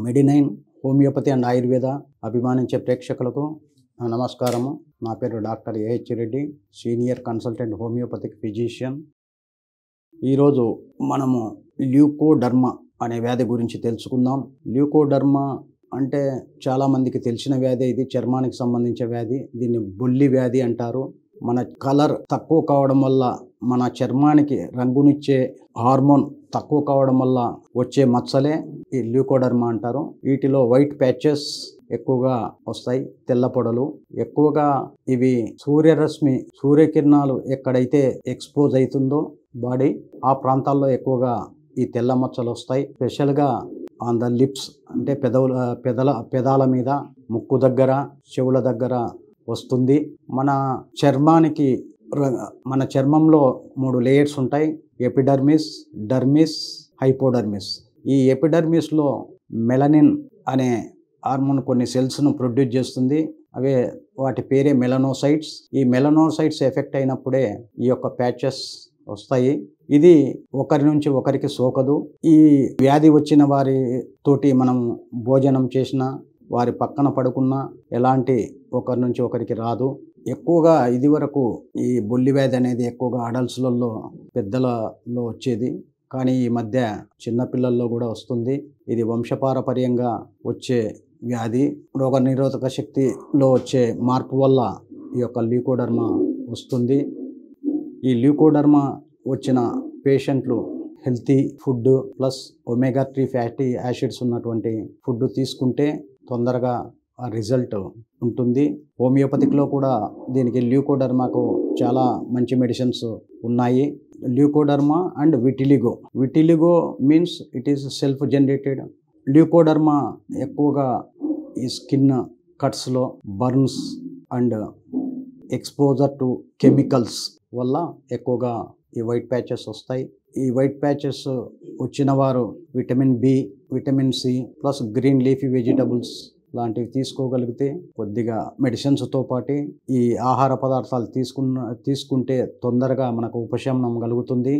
Medinine homeopathy and Ayurveda అభిమానించే ప్రేక్షకులకు నమస్కారము. నా పేరు doctor AH Reddy, senior consultant homoeopathic physician. ఈరోజు మనము ల్యూకోడర్మా అనే వ్యాధి గురించి తెలుసుకుందాం. ల్యూకోడర్మా అంటే చాలామందికి తెలిసిన వ్యాధి. ఇది చర్మానికి సంబంధించిన వ్యాధి. దీన్ని బొల్లి వ్యాధి అంటారు. మన కలర్ తక్కువ కావడం వల్ల, మన చర్మానికి రంగునిచ్చే హార్మోన్ తక్కువ కావడం వల్ల వచ్చే మచ్చలే ఈ ల్యూకోడర్మా అంటారు. వీటిలో వైట్ ప్యాచెస్ ఎక్కువగా వస్తాయి, తెల్ల పొడలు. ఎక్కువగా ఇవి సూర్యకిరణాలు ఎక్కడైతే ఎక్స్పోజ్ అవుతుందో బాడీ, ఆ ప్రాంతాల్లో ఎక్కువగా ఈ తెల్ల మచ్చలు వస్తాయి. స్పెషల్గా ఆన్ ద లిప్స్ అంటే పెదాల మీద, ముక్కు దగ్గర, చెవుల దగ్గర వస్తుంది. మన చర్మంలో 3 లేయర్స్ ఉంటాయి: ఎపిడర్మిస్, డర్మిస్, హైపోడర్మిస్. ఈ ఎపిడర్మిస్లో మెలనిన్ అనే హార్మోన్ కొన్ని సెల్స్ను ప్రొడ్యూస్ చేస్తుంది. వాటి పేరే మెలనోసైట్స్. ఈ మెలనోసైట్స్ ఎఫెక్ట్ అయినప్పుడే ఈ యొక్క ప్యాచెస్ వస్తాయి. ఇది ఒకరి నుంచి ఒకరికి సోకదు. ఈ వ్యాధి వచ్చిన వారి తోటి మనం భోజనం చేసినా, వారి పక్కన పడుకున్నా ఎలాంటి ఒకరి నుంచి ఒకరికి రాదు. ఎక్కువగా ఇదివరకు ఈ బొల్లి వ్యాధి అనేది ఎక్కువగా అడల్ట్స్లలో, పెద్దలలో వచ్చేది. కానీ ఈ మధ్య చిన్నపిల్లల్లో కూడా వస్తుంది. ఇది వంశపారపర్యంగా వచ్చే వ్యాధి. రోగనిరోధక శక్తిలో వచ్చే మార్పు వల్ల ఈ యొక్క ల్యూకోడర్మా వస్తుంది. ఈ ల్యూకోడర్మా వచ్చిన పేషెంట్లు healthy food plus omega 3 fatty acids ఉన్నటువంటి ఫుడ్ తీసుకుంటే తొందరగా ఆ రిజల్ట్ ఉంటుంది. హోమియోపతిక్లో కూడా దీనికి ల్యూకోడర్మాకు చాలా మంచి మెడిసిన్స్ ఉన్నాయి. Leucoderma and vitiligo. Vitiligo means it is self generated. Leucoderma ఎక్కువగా ఈ స్కిన్ కట్స్లో, burns and exposure to chemicals వల్ల ఎక్కువగా ఈ వైట్ ప్యాచెస్ వస్తాయి. ఈ వైట్ ప్యాచెస్ వచ్చిన వారు vitamin B, vitamin C plus green leafy vegetables లాంటివి తీసుకోగలిగితే, కొద్దిగా మెడిసిన్స్తో పాటు ఈ ఆహార పదార్థాలు తీసుకుంటే తొందరగా మనకు ఉపశమనం కలుగుతుంది.